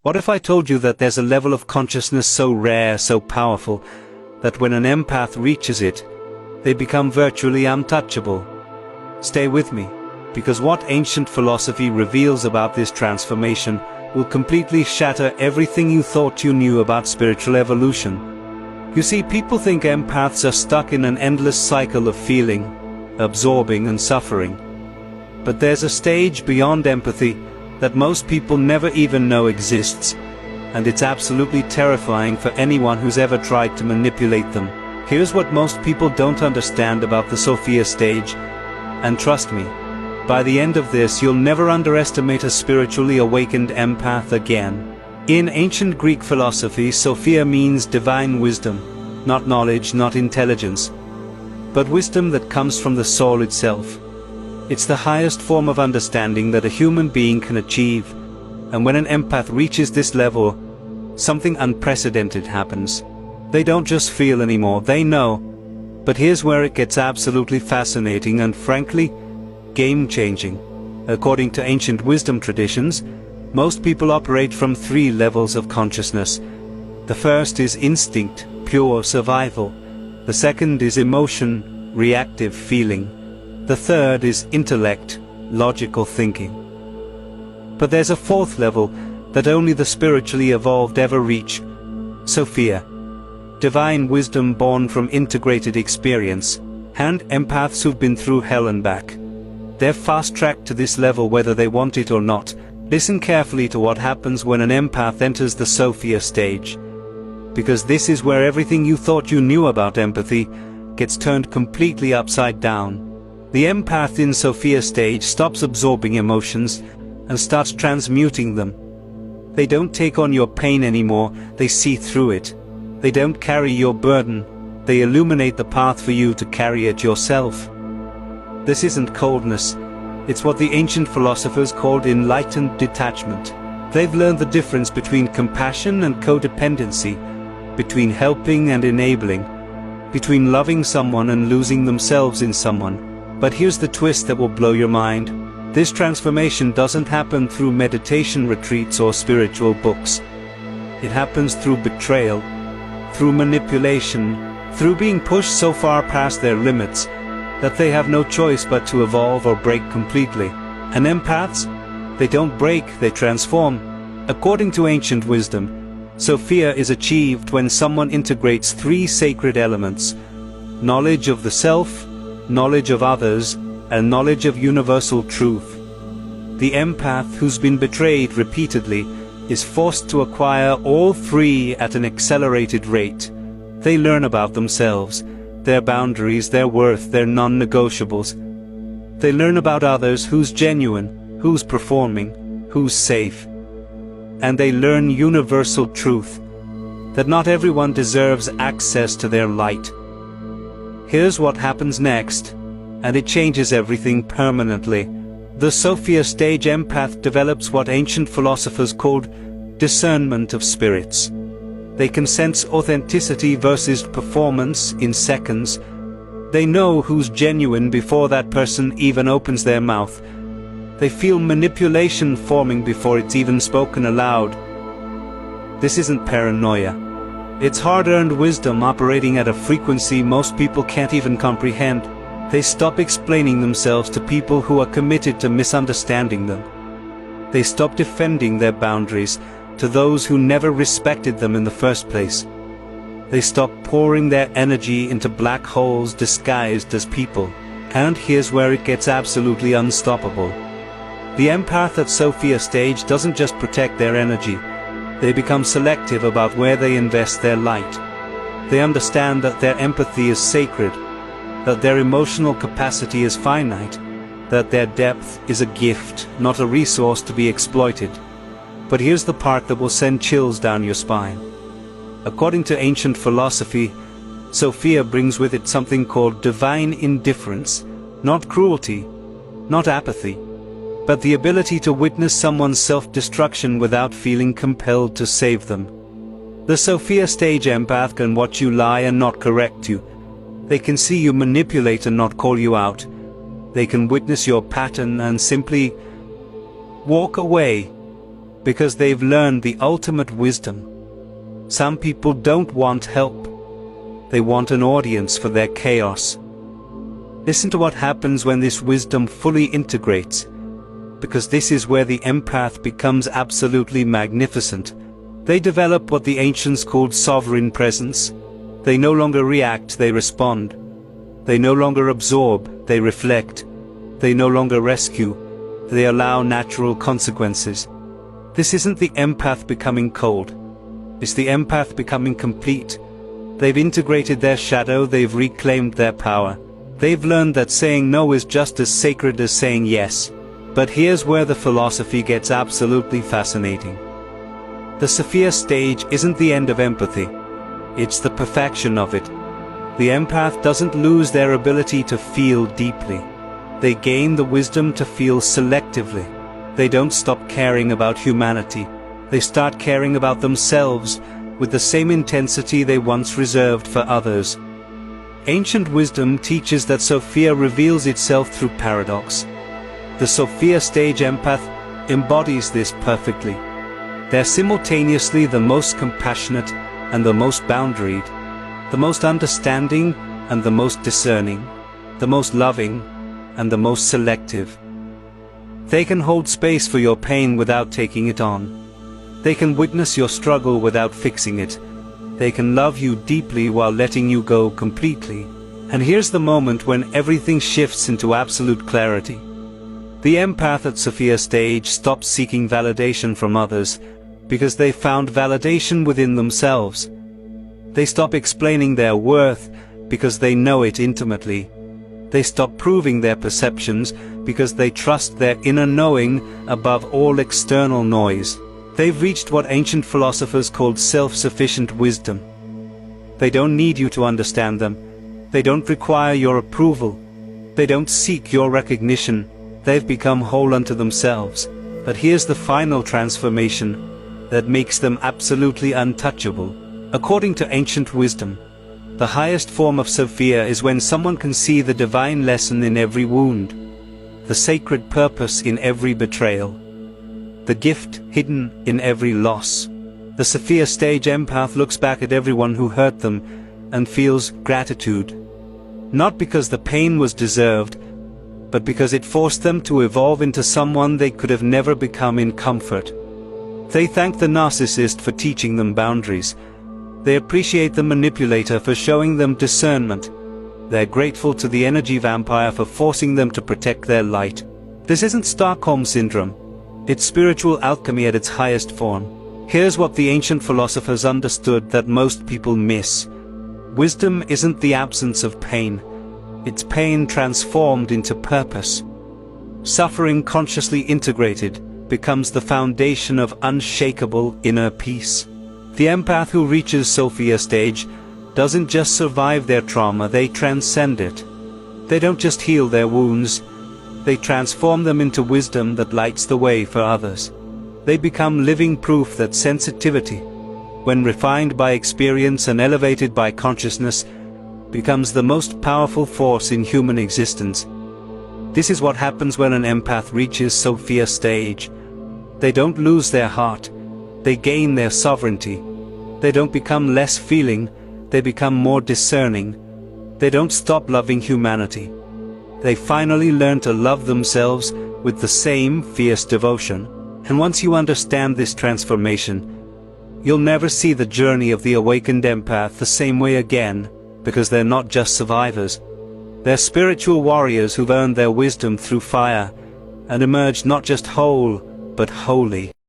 What if I told you that there's a level of consciousness so rare, so powerful, that when an empath reaches it, they become virtually untouchable? Stay with me, because what ancient philosophy reveals about this transformation will completely shatter everything you thought you knew about spiritual evolution. You see, people think empaths are stuck in an endless cycle of feeling, absorbing and suffering. But there's a stage beyond empathy that most people never even know exists, and it's absolutely terrifying for anyone who's ever tried to manipulate them. Here's what most people don't understand about the Sophia stage, and trust me, by the end of this you'll never underestimate a spiritually awakened empath again. In ancient Greek philosophy, Sophia means divine wisdom, not knowledge, not intelligence, but wisdom that comes from the soul itself. It's the highest form of understanding that a human being can achieve, and when an empath reaches this level, something unprecedented happens. They don't just feel anymore, they know. But here's where it gets absolutely fascinating and frankly, game-changing. According to ancient wisdom traditions, most people operate from 3 levels of consciousness. The first is instinct, pure survival. The second is emotion, reactive feeling. The third is intellect, logical thinking. But there's a 4th level that only the spiritually evolved ever reach: Sophia. Divine wisdom born from integrated experience, and empaths who've been through hell and back. They're fast-tracked to this level whether they want it or not. Listen carefully to what happens when an empath enters the Sophia stage, because this is where everything you thought you knew about empathy gets turned completely upside down. The empath in Sophia stage stops absorbing emotions and starts transmuting them. They don't take on your pain anymore, they see through it. They don't carry your burden, they illuminate the path for you to carry it yourself. This isn't coldness, it's what the ancient philosophers called enlightened detachment. They've learned the difference between compassion and codependency, between helping and enabling, between loving someone and losing themselves in someone. But here's the twist that will blow your mind. This transformation doesn't happen through meditation retreats or spiritual books. It happens through betrayal, through manipulation, through being pushed so far past their limits that they have no choice but to evolve or break completely. And empaths, they don't break, they transform. According to ancient wisdom, Sophia is achieved when someone integrates 3 sacred elements: knowledge of the self, knowledge of others, and knowledge of universal truth. The empath who's been betrayed repeatedly is forced to acquire all 3 at an accelerated rate. They learn about themselves, their boundaries, their worth, their non-negotiables. They learn about others, who's genuine, who's performing, who's safe. And they learn universal truth, that not everyone deserves access to their light. Here's what happens next, and it changes everything permanently. The Sophia stage empath develops what ancient philosophers called discernment of spirits. They can sense authenticity versus performance in seconds. They know who's genuine before that person even opens their mouth. They feel manipulation forming before it's even spoken aloud. This isn't paranoia. It's hard-earned wisdom operating at a frequency most people can't even comprehend. They stop explaining themselves to people who are committed to misunderstanding them. They stop defending their boundaries to those who never respected them in the first place. They stop pouring their energy into black holes disguised as people. And here's where it gets absolutely unstoppable. The empath at Sophia stage doesn't just protect their energy. They become selective about where they invest their light. They understand that their empathy is sacred, that their emotional capacity is finite, that their depth is a gift, not a resource to be exploited. But here's the part that will send chills down your spine. According to ancient philosophy, Sophia brings with it something called divine indifference, not cruelty, not apathy, but the ability to witness someone's self-destruction without feeling compelled to save them. The Sophia stage empath can watch you lie and not correct you. They can see you manipulate and not call you out. They can witness your pattern and simply walk away. because they've learned the ultimate wisdom. Some people don't want help. They want an audience for their chaos. Listen to what happens when this wisdom fully integrates, because this is where the empath becomes absolutely magnificent. They develop what the ancients called sovereign presence. They no longer react, they respond. They no longer absorb, they reflect. They no longer rescue, they allow natural consequences. This isn't the empath becoming cold. It's the empath becoming complete. They've integrated their shadow, they've reclaimed their power. They've learned that saying no is just as sacred as saying yes. But here's where the philosophy gets absolutely fascinating. The Sophia stage isn't the end of empathy. It's the perfection of it. The empath doesn't lose their ability to feel deeply. They gain the wisdom to feel selectively. They don't stop caring about humanity. They start caring about themselves with the same intensity they once reserved for others. Ancient wisdom teaches that Sophia reveals itself through paradox. The Sophia stage empath embodies this perfectly. They're simultaneously the most compassionate and the most boundaried, the most understanding and the most discerning, the most loving and the most selective. They can hold space for your pain without taking it on. They can witness your struggle without fixing it. They can love you deeply while letting you go completely. And here's the moment when everything shifts into absolute clarity. The empath at Sophia stage stops seeking validation from others because they found validation within themselves. They stop explaining their worth because they know it intimately. They stop proving their perceptions because they trust their inner knowing above all external noise. They've reached what ancient philosophers called self-sufficient wisdom. They don't need you to understand them. They don't require your approval. They don't seek your recognition. They've become whole unto themselves. But here's the final transformation that makes them absolutely untouchable. According to ancient wisdom, the highest form of Sophia is when someone can see the divine lesson in every wound, the sacred purpose in every betrayal, the gift hidden in every loss. The Sophia stage empath looks back at everyone who hurt them and feels gratitude, not because the pain was deserved, but because it forced them to evolve into someone they could have never become in comfort. They thank the narcissist for teaching them boundaries. They appreciate the manipulator for showing them discernment. They're grateful to the energy vampire for forcing them to protect their light. This isn't Stockholm Syndrome. It's spiritual alchemy at its highest form. Here's what the ancient philosophers understood that most people miss. Wisdom isn't the absence of pain. It's pain transformed into purpose. Suffering consciously integrated becomes the foundation of unshakable inner peace. The empath who reaches Sophia stage doesn't just survive their trauma, they transcend it. They don't just heal their wounds, they transform them into wisdom that lights the way for others. They become living proof that sensitivity, when refined by experience and elevated by consciousness, becomes the most powerful force in human existence. This is what happens when an empath reaches Sophia stage. They don't lose their heart, they gain their sovereignty. They don't become less feeling, they become more discerning. They don't stop loving humanity. They finally learn to love themselves with the same fierce devotion. And once you understand this transformation, you'll never see the journey of the awakened empath the same way again, because they're not just survivors. They're spiritual warriors who've earned their wisdom through fire and emerged not just whole, but holy.